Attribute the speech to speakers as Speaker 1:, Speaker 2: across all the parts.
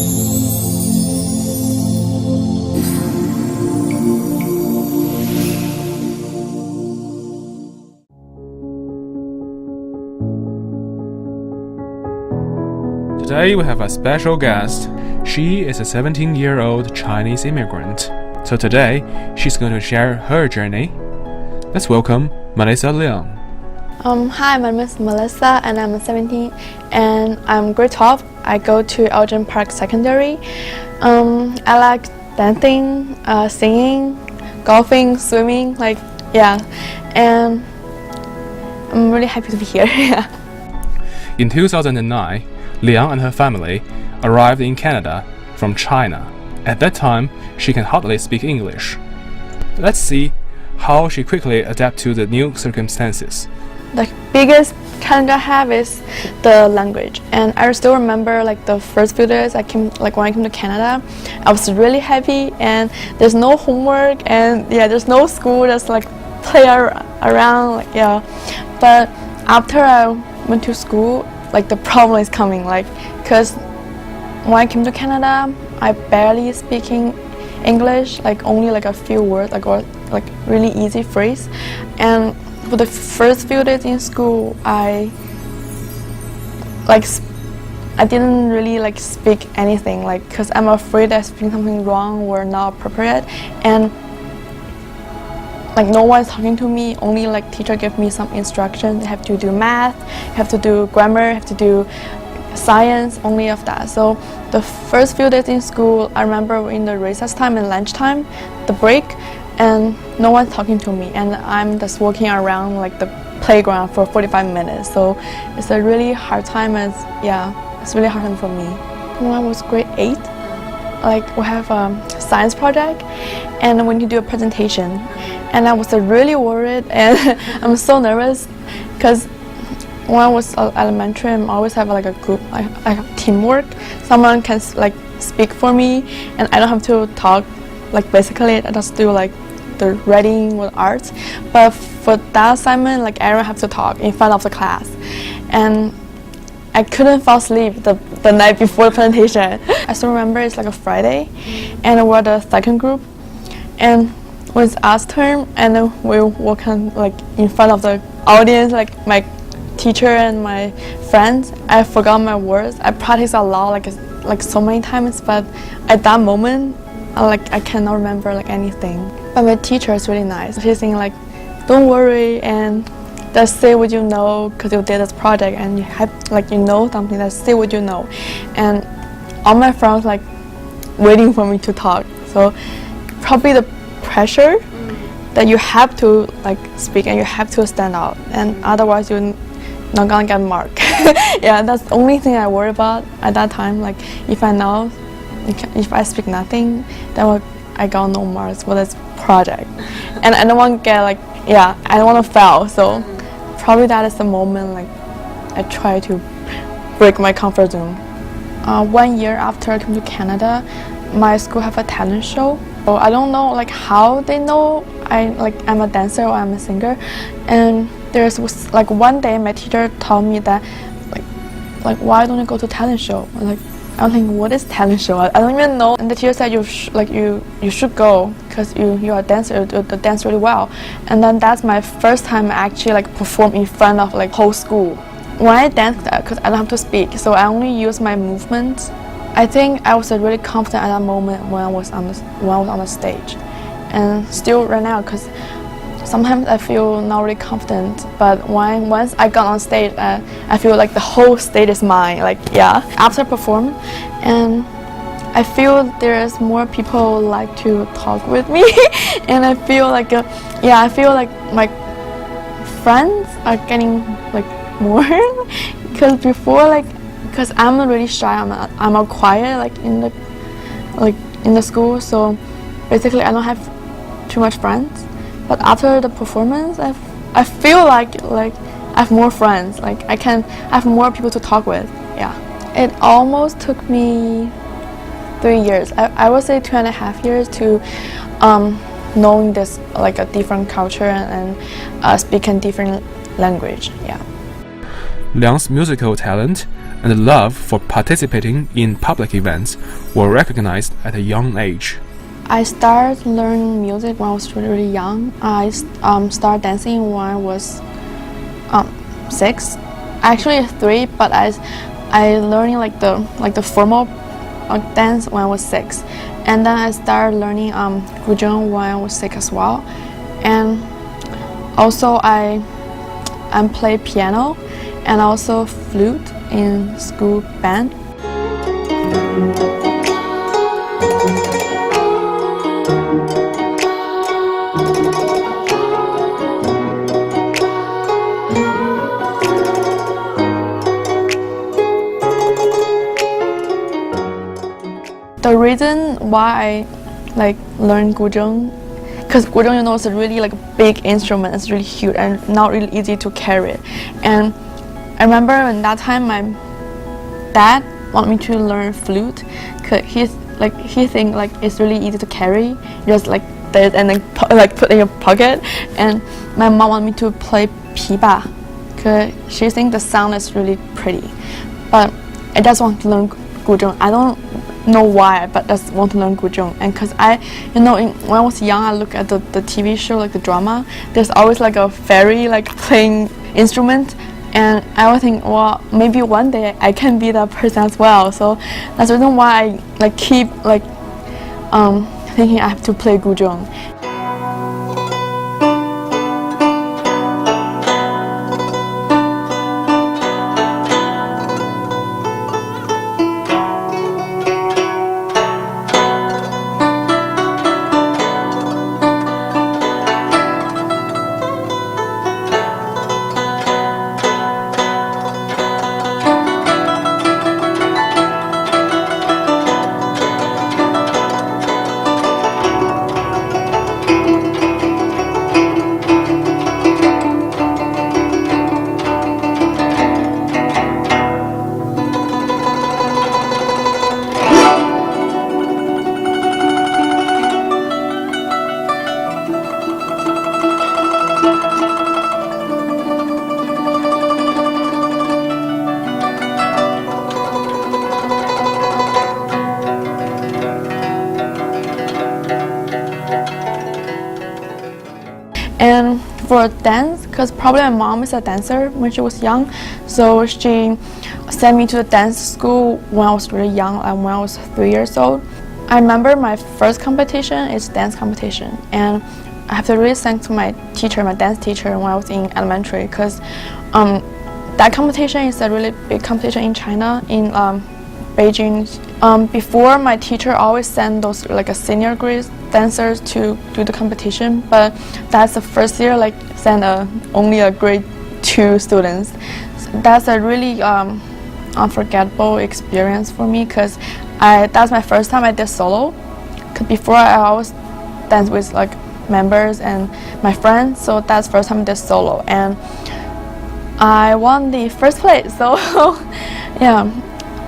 Speaker 1: Today we have a special guest. She is a 17-year-old Chinese immigrant. So today, she's going to share her journey. Let's welcome Melyssa Liang.
Speaker 2: Hi, my name is Melyssa and I'm 17 and I'm grade 12. I go to Elgin Park Secondary. I like dancing, singing, golfing, swimming, and I'm really happy to be here.
Speaker 1: In 2009, Liang and her family arrived in Canada from China. At that time, she can hardly speak English. Let's see how she quickly adapted to the new circumstances.
Speaker 2: The biggest challenge I have is the language, and I still remember the first few days when I came to Canada, I was really happy, and there's no homework, and there's no school, just play around, But after I went to school, the problem is coming, because when I came to Canada, I barely speaking English, only a few words, or really easy phrase, and for the first few days in school, I didn't really speak anything, because I'm afraid that speaking something wrong or not appropriate, and no one's talking to me. Only teacher give me some instructions. You have to do math, you have to do grammar, you have to do science, only of that. So the first few days in school, I remember in the recess time and lunchtime, the break, and no one's talking to me, and I'm just walking around the playground for 45 minutes. So it's a really hard time, it's really hard time for me. When I was grade 8, we have a science project, and we need to do a presentation. And I was really worried, and I'm so nervous, because when I was elementary, I always have a group, I have teamwork. Someone can speak for me, and I don't have to talk. Basically, I just do the writing or arts. But for that assignment, everyone have to talk in front of the class, and I couldn't fall asleep the night before the presentation. I still remember it's a Friday, and we're the second group, and it was our turn, and then we walk on in front of the audience, my teacher and my friends. I forgot my words. I practiced a lot, so many times, but at that moment, I cannot remember anything. But my teacher is really nice. She's saying don't worry, and just say what you know, because you did this project, and you have you know something. Just say what you know, and all my friends waiting for me to talk. So probably the pressure that you have to speak, and you have to stand out, and otherwise you're not gonna get marked. That's the only thing I worry about at that time. If I know, if I speak nothing, then I got no marks for this project, and I don't want to get I don't want to fail. So probably that is the moment I try to break my comfort zone. 1 year after I came to Canada, my school have a talent show. So I don't know how they know I'm a dancer or I'm a singer, and there's one day my teacher told me that why don't you go to talent show? I don't think what is talent show. I don't even know. And the teacher said you should go, because you're a dancer, you dance really well. And then that's my first time I actually perform in front of whole school. When I danced, because I don't have to speak, so I only use my movements. I think I was really confident at that moment when I was on the stage, and still right now, because sometimes I feel not really confident. But once I got on stage, I feel the whole stage is mine. After I perform, and I feel there's more people to talk with me, and I feel I feel my friends are getting more, because before because I'm really shy, I'm a quiet in the school, so basically I don't have too much friends. But after the performance, I feel I have more friends. I can have more people to talk with. It almost took me 3 years. I would say 2.5 years to knowing this a different culture and speaking different language.
Speaker 1: Liang's musical talent and the love for participating in public events were recognized at a young age.
Speaker 2: I started learning music when I was really young. I started dancing when I was 6, actually 3, but I learning like the formal dance when I was 6, and then I started learning guzheng when I was 6 as well, and also I play piano and also flute in school band. The reason why I learn guzheng, because guzheng, you know, is a really a big instrument. It's really huge and not really easy to carry. And I remember in that time my dad wanted me to learn flute, cause he think it's really easy to carry, just like this and then put in your pocket. And my mom wanted me to play piba, cause she thinks the sound is really pretty. But I just want to learn guzheng. I don't know why, but just want to learn guzheng. And because when I was young, I look at the TV show, the drama. There's always a fairy playing instrument, and I always think, well, maybe one day I can be that person as well. So that's the reason why I keep thinking I have to play guzheng. And for dance, because probably my mom is a dancer when she was young, so she sent me to the dance school when I was really young, when I was 3 years old. I remember my first competition is dance competition, and I have to really thank to my teacher, my dance teacher, when I was in elementary, because that competition is a really big competition in China, in Beijing. Before, my teacher always sent those a senior grade dancers to do the competition, but that's the first year send only a grade 2 students. So that's a really unforgettable experience for me, because that's my first time I did solo. Cause before I always dance with members and my friends, so that's the first time I did solo, and I won the first place. So yeah,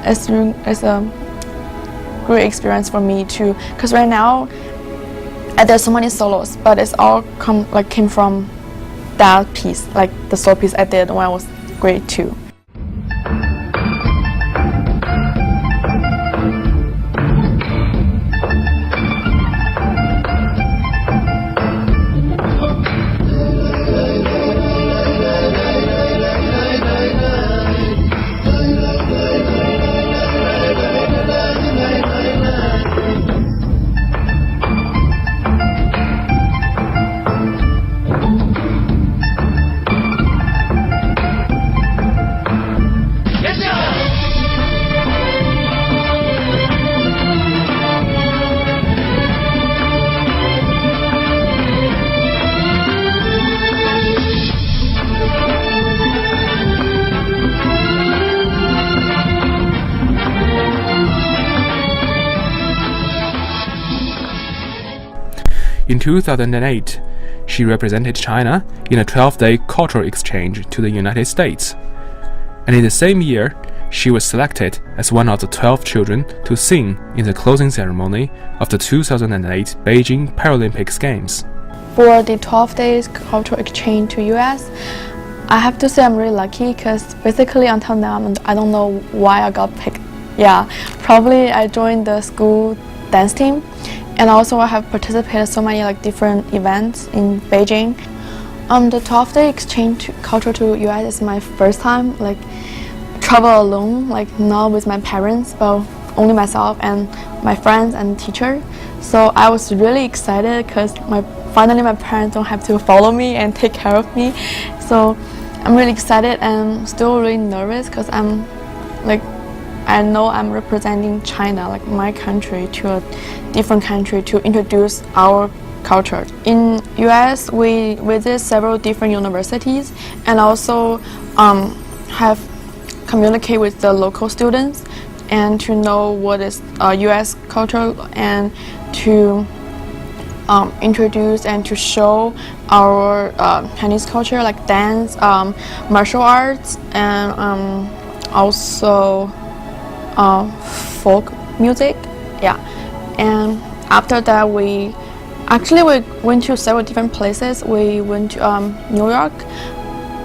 Speaker 2: it's a great experience for me too, because right now there's so many solos, but it's all came from that piece, the solo piece I did when I was grade 2.
Speaker 1: In 2008, she represented China in a 12-day cultural exchange to the United States. And in the same year, she was selected as one of the 12 children to sing in the closing ceremony of the 2008 Beijing Paralympics Games.
Speaker 2: For the 12 days cultural exchange to US, I have to say I'm really lucky because basically until now I don't know why I got picked. Yeah, probably I joined the school dance team, and also I have participated so many like different events in Beijing. The 12-day exchange culture to US is my first time like travel alone, like not with my parents, but only myself and my friends and teacher. So I was really excited because finally my parents don't have to follow me and take care of me. So I'm really excited and still really nervous because I know I'm representing China, like my country, to a different country to introduce our culture. In US, we visit several different universities and also have communicate with the local students and to know what is US culture and to introduce and to show our Chinese culture like dance, martial arts, and also folk music. Yeah, and after that we went to several different places. We went to New York,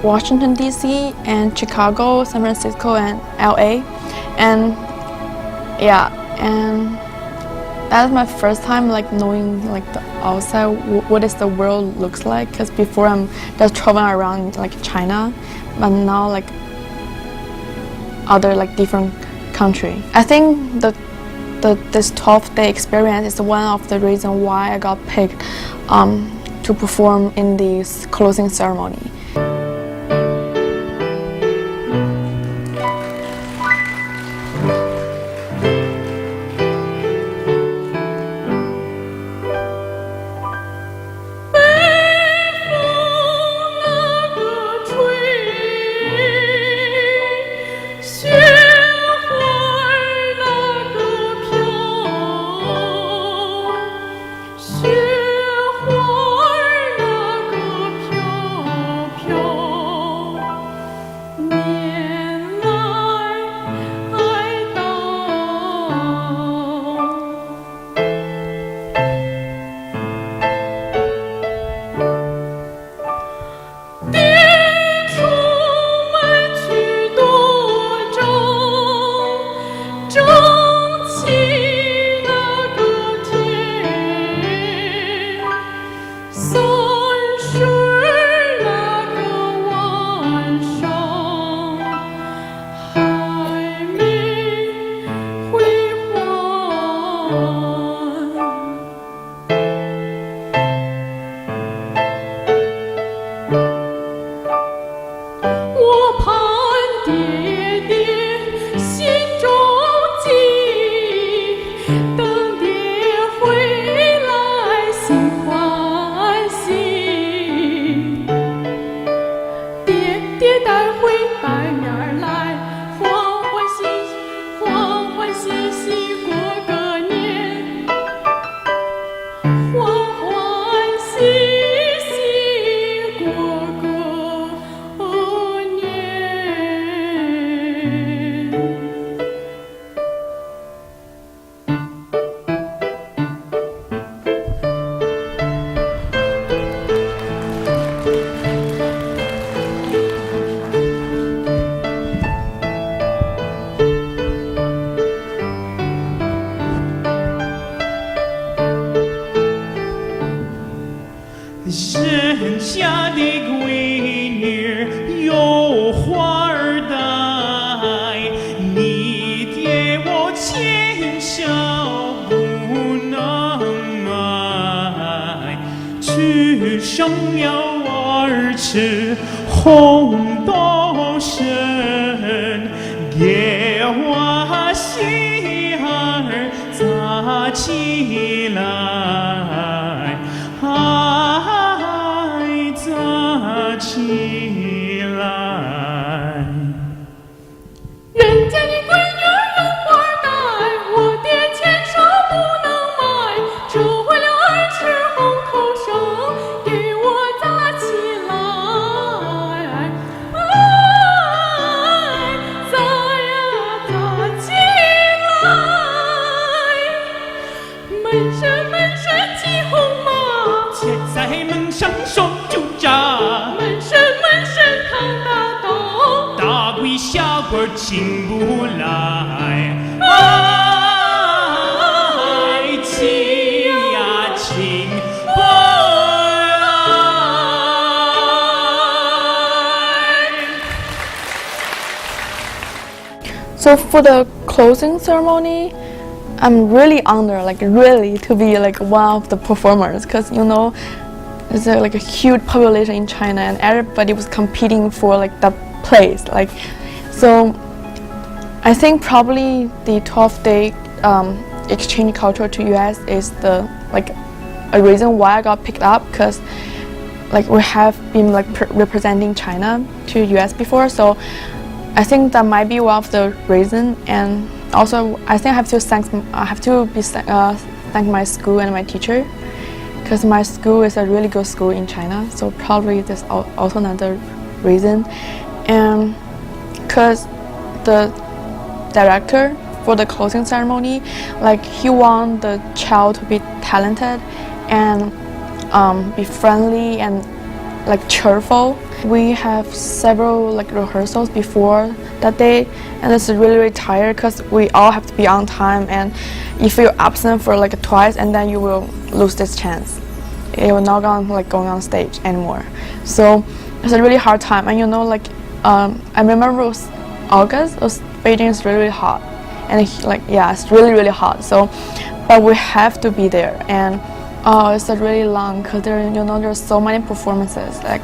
Speaker 2: Washington DC, and Chicago, San Francisco, and LA. And yeah, and that's my first time like knowing like the outside what is the world looks like, because before I'm just traveling around like China, but now like other like different country. I think this 12-day experience is one of the reasons why I got picked to perform in this closing ceremony.
Speaker 3: 人家的闺女有花儿戴，你爹我钱小不能买，去生了儿吃红豆参，给我媳儿扎起来。起来，
Speaker 4: 人家的闺女有花戴，我爹钱少不能买，这回了儿吃红头绳，给我扎起来，扎呀扎起来，门神骑红马，
Speaker 3: 且在门上手就扎。
Speaker 4: 门神
Speaker 3: 进不来。爱情呀，进不来。
Speaker 2: So for the closing ceremony, I'm really honored, like really, to be like one of the performers, because you know, there's like a huge population in China, and everybody was competing for like the place. Like, so I think probably the 12-day exchange culture to US is the like a reason why I got picked up, because like we have been like representing China to US before, so I think that might be one of the reason. And also I think I have to thank my school and my teacher, because my school is a really good school in China, so probably there's also another reason. And because the director for the closing ceremony, like he want the child to be talented and be friendly and like cheerful. We have several like rehearsals before that day, and it's really tired because we all have to be on time, and if you're absent for like twice, and then you will lose this chance. You're not gonna like going on stage anymore. So it's a really hard time. And you know, like I remember it was August. Beijing is really hot, and it's really hot. So, but we have to be there, and it's a really long, because there's so many performances, like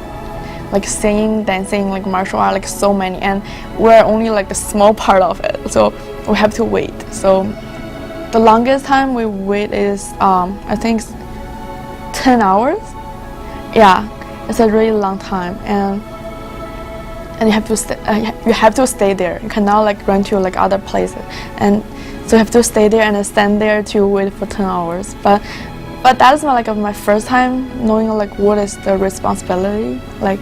Speaker 2: singing, dancing, like martial art, like so many, and we're only like the small part of it, so we have to wait. So the longest time we wait is I think 10 hours. Yeah, it's a really long time, and you have to stay there. You cannot like run to like other places, and so you have to stay there and stand there to wait for 10 hours. But that's my first time knowing like what is the responsibility. Like,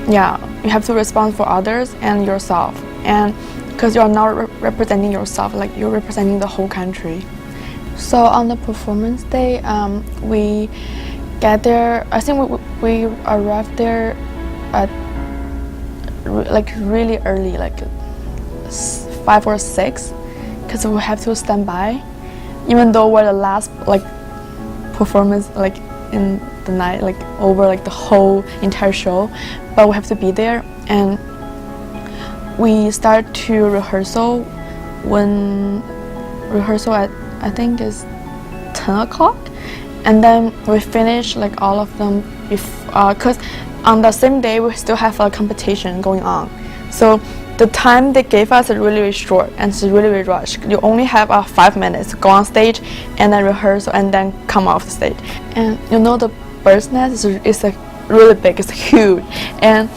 Speaker 2: yeah, you have to respond for others and yourself, and because you're not representing yourself, like you're representing the whole country. So on the performance day, we get there. I think we arrived there at like really early, like 5 or 6, because we have to stand by, even though we're the last like performance like in the night, like over like the whole entire show, but we have to be there. And we start to rehearsal at I think is 10 o'clock, and then we finish like all of them because on the same day we still have a competition going on, so the time they gave us is really short, and it's really rushed. You only have 5 minutes to go on stage and then rehearse and then come off the stage. And you know, the bird's nest is like really big, it's huge, and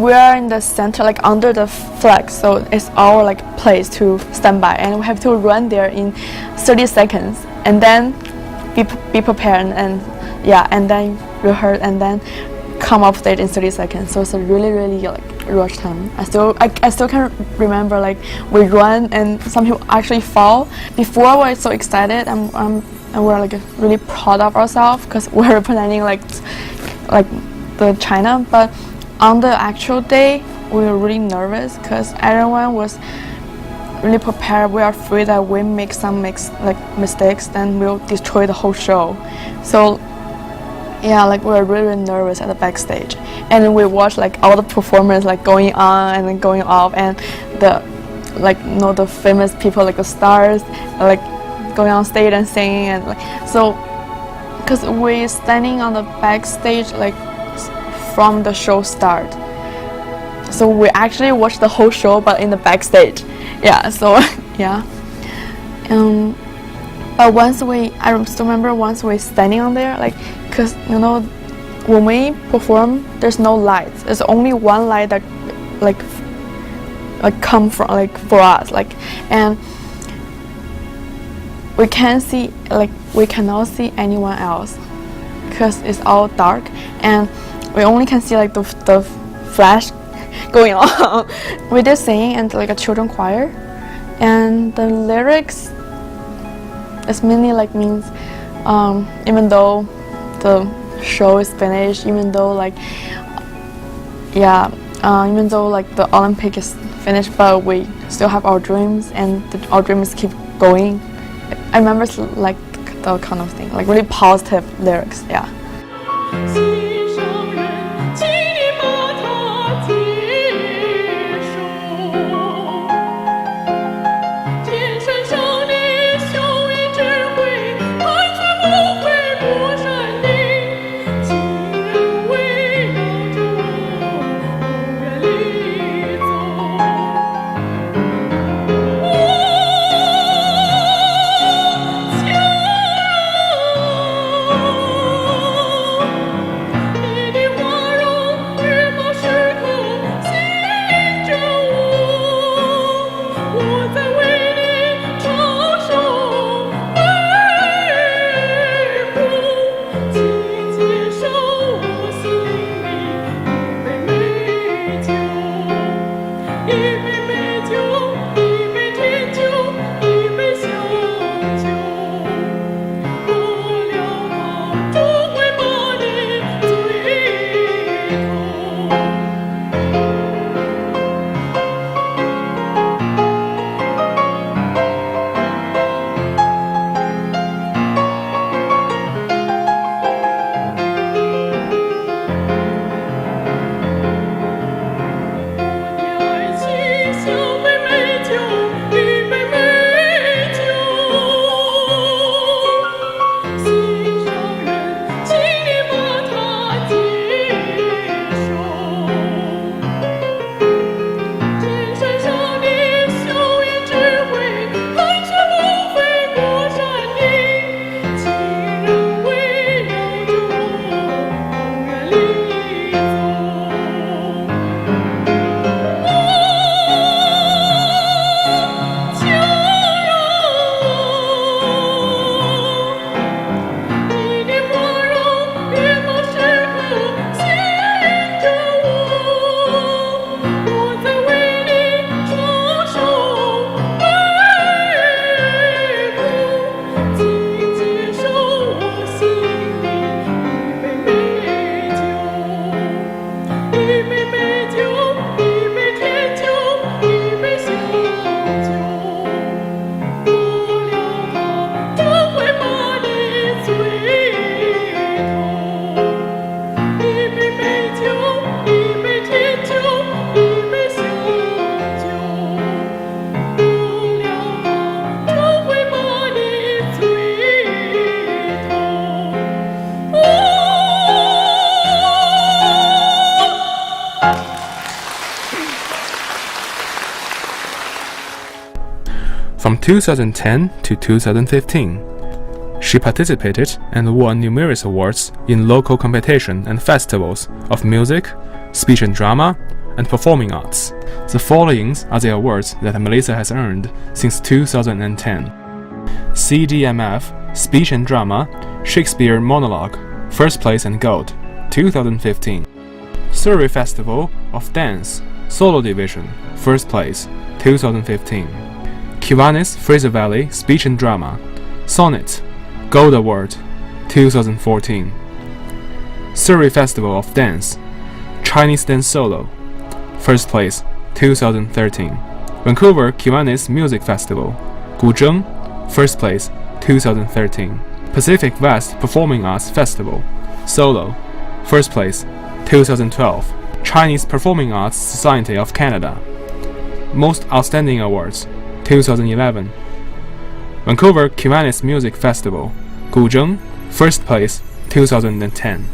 Speaker 2: we are in the center, like under the flag, so it's our like place to stand by, and we have to run there in 30 seconds and then be prepared, and then rehearse and then come off stage in 30 seconds. So it's a really like rush time. I still can remember, like we run and some people actually fall. Before we were so excited, and we're like really proud of ourselves because we're representing like the China. But on the actual day, we were really nervous because everyone was really prepared. We are afraid that we make some mistakes, then we'll destroy the whole show. So yeah, like we were really nervous at the backstage, and we watched like all the performers like going on and then going off, and the the famous people, like the stars, like going on stage and singing, and like so because we standing on the backstage like from the show start, so we actually watched the whole show but in the backstage. Yeah, so yeah. But I still remember once we standing on there, like, because you know, when we perform, there's no lights. There's only one light that, like come from like for us, like, and we cannot see anyone else, because it's all dark, and we only can see like the flash going on. We did sing and like a children choir, and the lyrics. It's mainly like means, even though the show is finished, even though like the Olympic is finished, but we still have our dreams, and our dreams keep going. I remember like the kind of thing, like really positive lyrics. Yeah.
Speaker 4: 心上人，请你把它接受。天山上的秀艳智慧，盘旋不会过山顶，情人围绕着我，不愿离走。你的花容月貌时刻吸引着我，我在为你承受悲苦，请接受我心里一杯美酒，一杯甜酒，一杯香酒，喝了它终会把你醉透。我的爱情像杯美酒，一杯美酒。心上人，请你把它接受。天山上的秀艳智慧，盘旋不飞过山顶，情人围绕着我，不愿离走。情人，你的花容月貌时刻吸引着我，我在为你承受悲苦，请接受我心里一杯美酒，一杯甜酒，一杯香酒，喝了它终会把你醉透。一杯美酒，一杯甜酒，一杯香酒，喝了它终会把你醉透。
Speaker 1: From 2010 to 2015, she participated and won numerous awards in local competition and festivals of music, speech and drama, and performing arts. The following are the awards that Melyssa has earned since 2010. CDMF Speech and Drama Shakespeare Monologue, First Place and Gold, 2015. Surrey Festival of Dance, Solo Division, First Place, 2015. Kiwanis Fraser Valley Speech and Drama, Sonnet, Gold Award, 2014. Surrey Festival of Dance, Chinese Dance Solo, First Place, 2013. Vancouver Kiwanis Music Festival, Guzheng, First Place, 2013. Pacific West Performing Arts Festival, Solo, First Place, 2012. Chinese Performing Arts Society of Canada, Most Outstanding Awards, 2011. Vancouver Kiwanis Music Festival, Guzheng, First Place, 2010.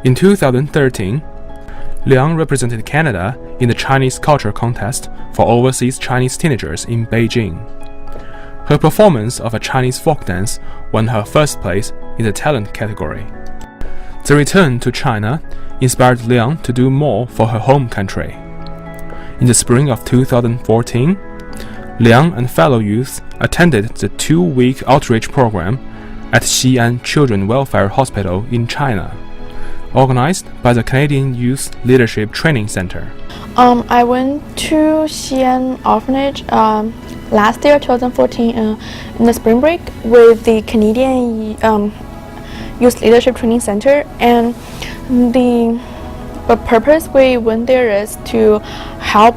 Speaker 1: In 2013, Liang represented Canada in the Chinese Culture Contest for overseas Chinese teenagers in Beijing. Her performance of a Chinese folk dance won her first place in the talent category. The return to China inspired Liang to do more for her home country. In the spring of 2014, Liang and fellow youths attended the 2-week outreach program at Xi'an Children Welfare Hospital in China, organized by the Canadian Youth Leadership Training Center.
Speaker 2: I went to Xi'an Orphanage last year, 2014, in the spring break with the Canadian Youth Leadership Training Center, and the purpose we went there is to help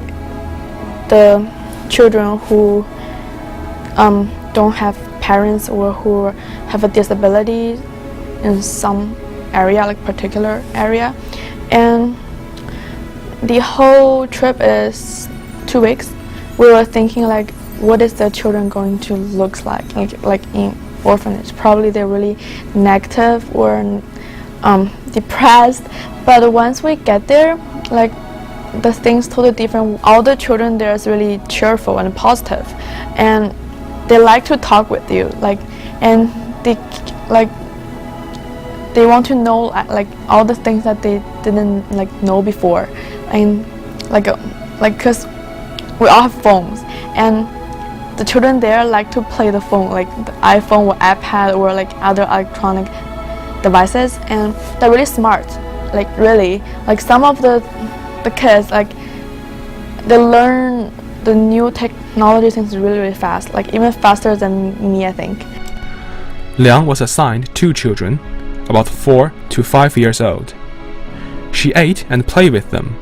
Speaker 2: the children who don't have parents or who have a disability in some area, like particular area. And the whole trip is 2 weeks. We were thinking like, what is the children going to look like in orphanage? Probably they're really negative or depressed. But once we get there, like the thing's totally different. All the children there is really cheerful and positive, and they like to talk with you, and they want to know like all the things that they didn't know before, and because we all have phones, and the children there like to play the phone, like the iPhone or iPad or like other electronic devices, and they're really smart, some of the kids, they learn the new technology things really fast, even faster than me, I think.
Speaker 1: Liang was assigned 2 children, about 4 to 5 years old. She ate and played with them,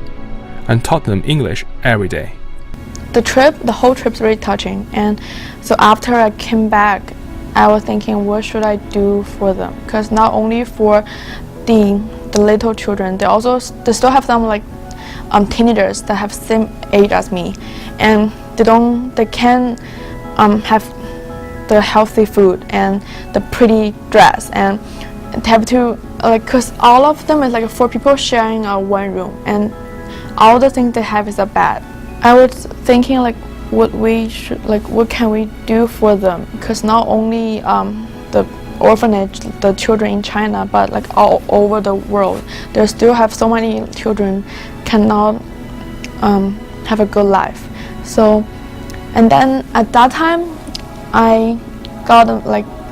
Speaker 1: and taught them English every day.
Speaker 2: The whole trip's really touching, and so after I came back, I was thinking, what should I do for them? Because not only for the little children, they still have some teenagers that have same age as me, and they can have the healthy food and the pretty dress, and they have to because all of them is 4 people sharing one room, and all the things they have is bad. I was thinking what can we do for them? Because not only the orphanage, the children in China, but all over the world, they still have so many children cannot have a good life. So, and then at that time, I got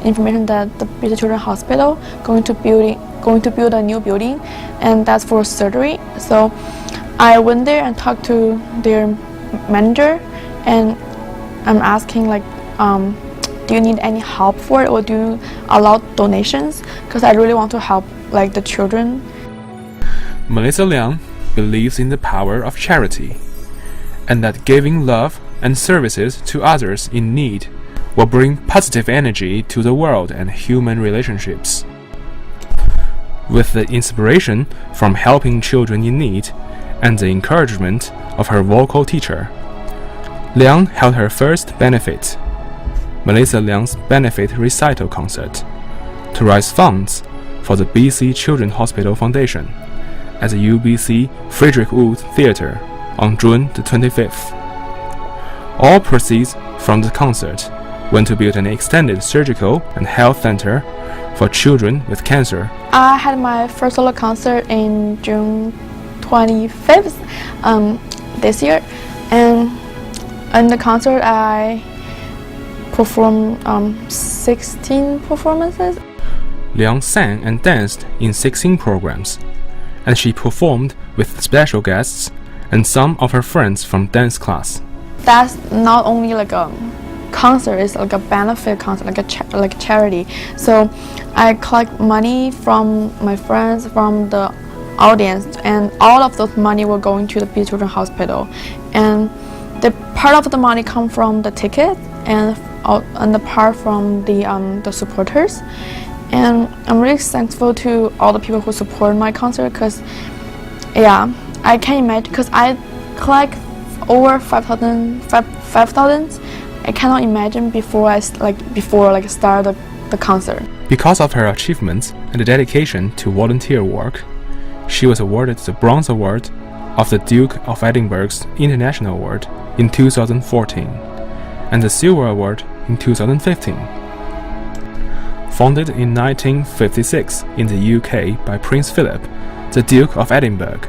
Speaker 2: information that the British Children's Hospital going to build a new building, and that's for surgery. So I went there and talked to their manager, and I'm asking do you need any help for it, or do you allow donations? Because I really want to help the children.
Speaker 1: Melyssa Liang believes in the power of charity, and that giving love and services to others in need will bring positive energy to the world and human relationships. With the inspiration from helping children in need and the encouragement of her vocal teacher, Liang held her first benefit, Melyssa Liang's benefit recital concert, to raise funds for the BC Children's Hospital Foundation at the UBC Frederick Wood Theatre on June the 25th. All proceeds from the concert went to build an extended surgical and health center for children with cancer.
Speaker 2: I had my first solo concert in June 25th this year, and in the concert I performed 16 performances.
Speaker 1: Liang sang and danced in 16 programs, and she performed with special guests and some of her friends from dance class.
Speaker 2: That's not only a concert, it's a benefit concert, a charity. So I collect money from my friends, from the audience, and all of those money will go into the British Children's Hospital, and the part of the money come from the ticket, and the part from the supporters. And I'm really thankful to all the people who support my concert, because I can't imagine, because I collect over 5,000. I cannot imagine before I start the concert.
Speaker 1: Because of her achievements and dedication to volunteer work, she was awarded the Bronze Award of the Duke of Edinburgh's International Award in 2014 and the Silver Award in 2015. Founded in 1956 in the UK by Prince Philip, the Duke of Edinburgh.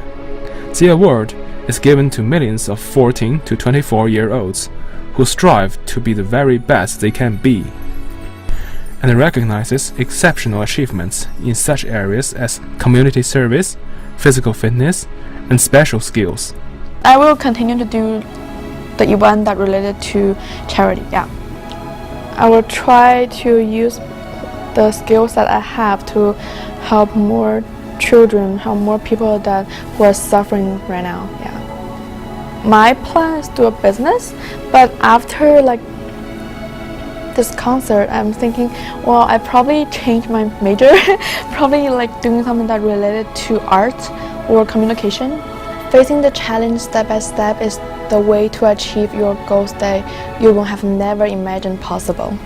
Speaker 1: The award is given to millions of 14 to 24-year-olds who strive to be the very best they can be, and recognizes exceptional achievements in such areas as community service, physical fitness, and special skills.
Speaker 2: I will continue to do the event that related to charity. Yeah, I will try to use the skills that I have to help more children, help more people that who are suffering right now. Yeah, my plan is to do a business, but after this concert, I'm thinking, well, I probably change my major, probably doing something that related to art or communication. Facing the challenge step by step is the way to achieve your goals that you will have never imagined possible.